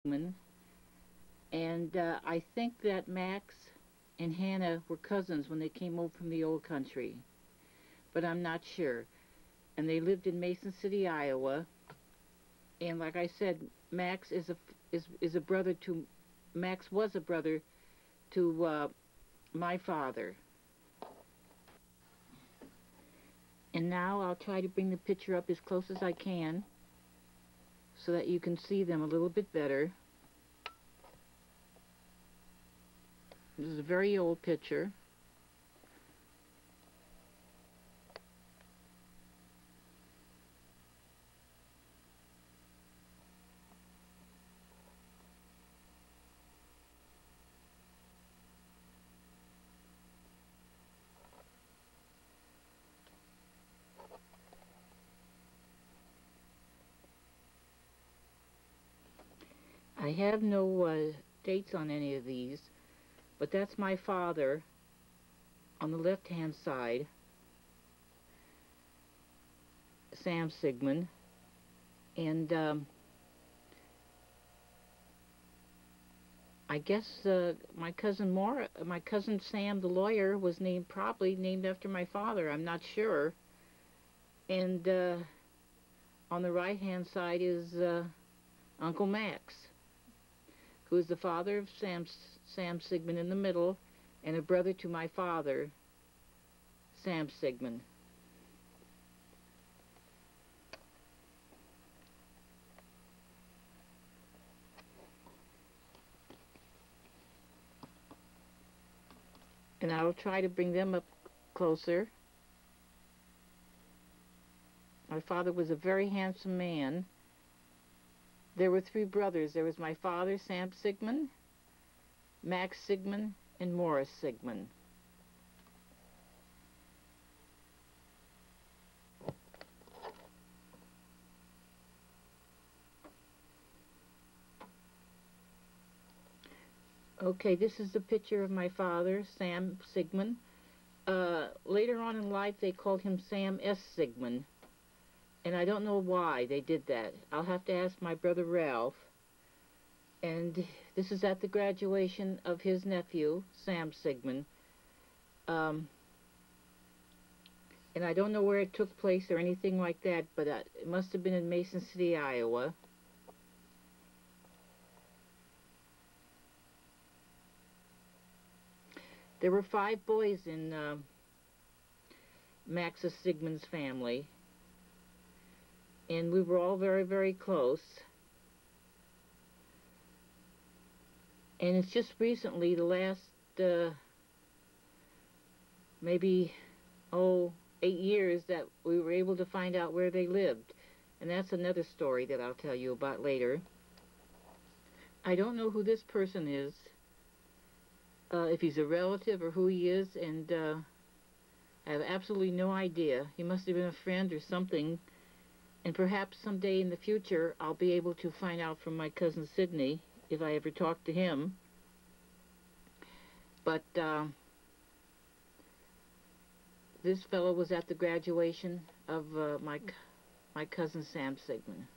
Sigmund, and I think that Max and Hannah were cousins when they came over from the old country, but I'm not sure. And they lived in Mason City, Iowa. And like I said, Max is a brother to Max was a brother to my father. And now I'll try to bring the picture up as close as I can so that you can see them a little bit better. This is a very old picture. I have no dates on any of these, but that's my father on the left-hand side, Sam Sigmund, and I guess my cousin Sam, the lawyer, was probably named after my father. I'm not sure. And on the right-hand side is Uncle Max, who is the father of Sam Sigmund in the middle, and a brother to my father, Sam Sigmund. And I'll try to bring them up closer. My father was a very handsome man. There were three brothers. There was my father, Sam Sigmund, Max Sigmund, and Morris Sigmund. Okay, this is the picture of my father, Sam Sigmund. Later on in life, they called him Sam S. Sigmund, and I don't know why they did that. I'll have to ask my brother Ralph. And this is at the graduation of his nephew, Sam Sigmund. Um, and I don't know where it took place or anything like that, but it must have been in Mason City, Iowa. There were 5 boys in Max's Sigmund's family, and we were all very, very close. And it's just recently, the last maybe 8 years, that we were able to find out where they lived. And that's another story that I'll tell you about later. I don't know who this person is, if he's a relative or who he is, and I have absolutely no idea. He must have been a friend or something, and perhaps someday in the future I'll be able to find out from my cousin Sidney if I ever talk to him. But this fellow was at the graduation of my cousin Sam Sigmund.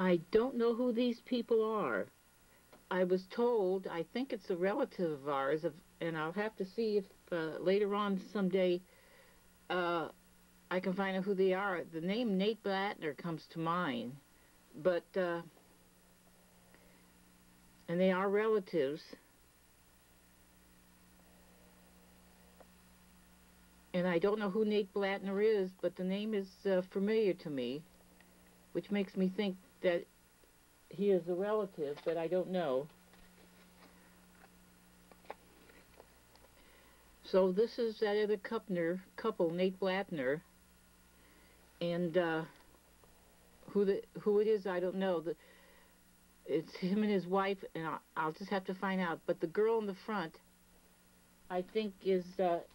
I don't know who these people are. I was told, I think it's a relative of ours, and I'll have to see if later on someday I can find out who they are. The name Nate Blattner comes to mind, but and they are relatives. And I don't know who Nate Blattner is, but the name is familiar to me, which makes me think that he is a relative, but I don't know. So this is that other couple, Nate Blattner, and who it is, I don't know. It's him and his wife, and I'll just have to find out. But the girl in the front, I think, is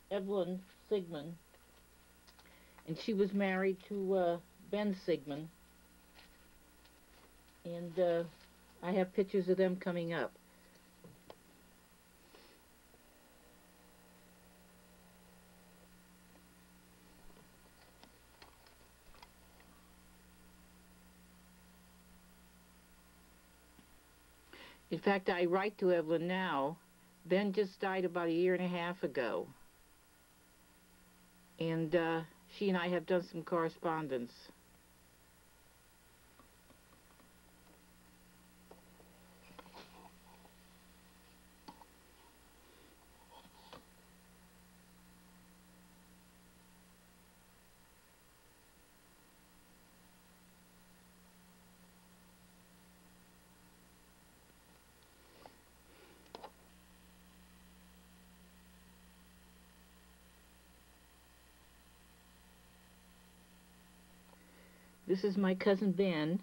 Evelyn Sigmund, and she was married to Ben Sigmund, and I have pictures of them coming up. In fact, I write to Evelyn now. Ben just died about 1.5 years ago. And she and I have done some correspondence. This is my cousin Ben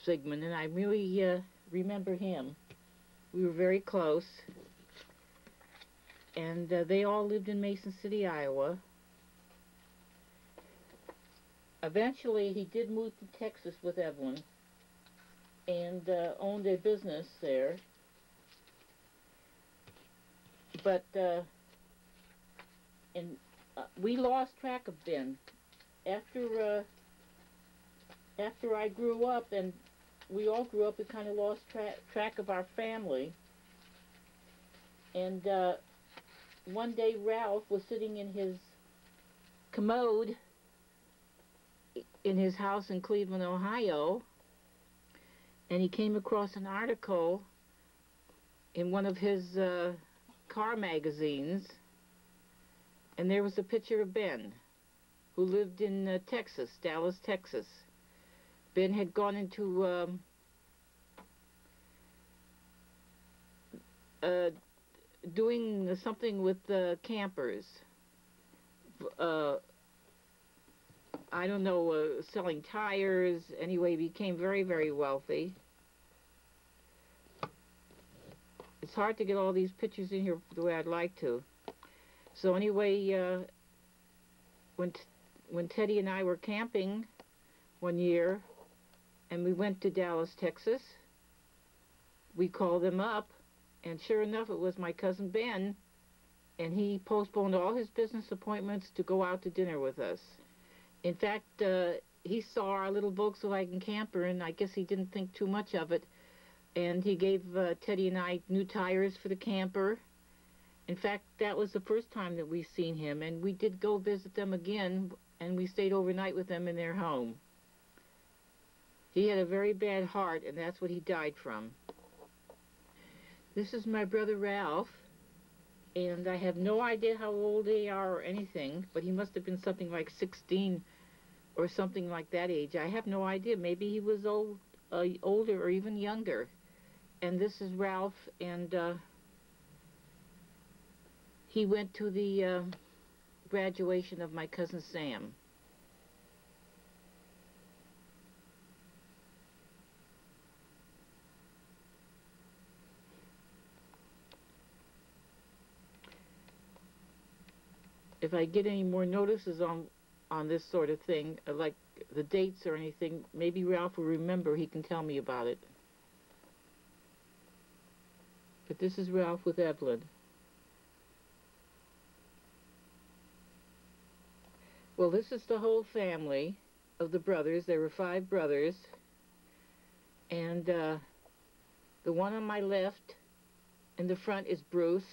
Sigmund, and I really remember him. We were very close, and they all lived in Mason City, Iowa. Eventually, he did move to Texas with Evelyn and owned a business there. But we lost track of Ben after I grew up, and we all grew up. We kind of lost track of our family. And one day, Ralph was sitting in his commode in his house in Cleveland, Ohio, and he came across an article in one of his car magazines, and there was a picture of Ben, who lived in Texas, Dallas, Texas. Ben had gone into doing something with campers. I don't know, selling tires. Anyway, he became very, very wealthy. It's hard to get all these pictures in here the way I'd like to. So anyway, when Teddy and I were camping one year, and we went to Dallas, Texas, we called him up, and sure enough, it was my cousin Ben, and he postponed all his business appointments to go out to dinner with us. In fact, he saw our little Volkswagen camper, and I guess he didn't think too much of it, and he gave Teddy and I new tires for the camper. In fact, that was the first time that we seen him, and we did go visit them again, and we stayed overnight with them in their home. He had a very bad heart, and that's what he died from. This is my brother Ralph, and I have no idea how old they are or anything, but he must have been something like 16 or something like that age. I have no idea. Maybe he was older or even younger. And this is Ralph, and he went to the graduation of my cousin Sam. If I get any more notices on this sort of thing, like the dates or anything, maybe Ralph will remember. He can tell me about it. But this is Ralph with Evelyn. Well, this is the whole family of the brothers. There were 5 brothers. And the one on my left in the front is Bruce,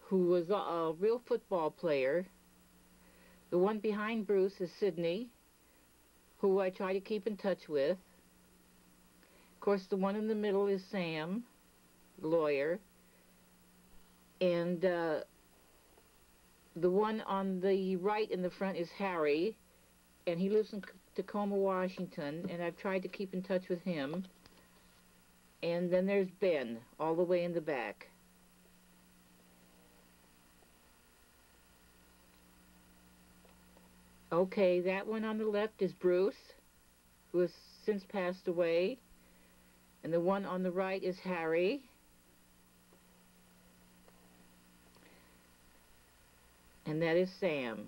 who was a real football player. The one behind Bruce is Sidney, who I try to keep in touch with. Of course, the one in the middle is Sam, the lawyer. And the one on the right in the front is Harry, and he lives in Tacoma, Washington, and I've tried to keep in touch with him. And then there's Ben, all the way in the back. Okay, that one on the left is Bruce, who has since passed away. And the one on the right is Harry. And that is Sam.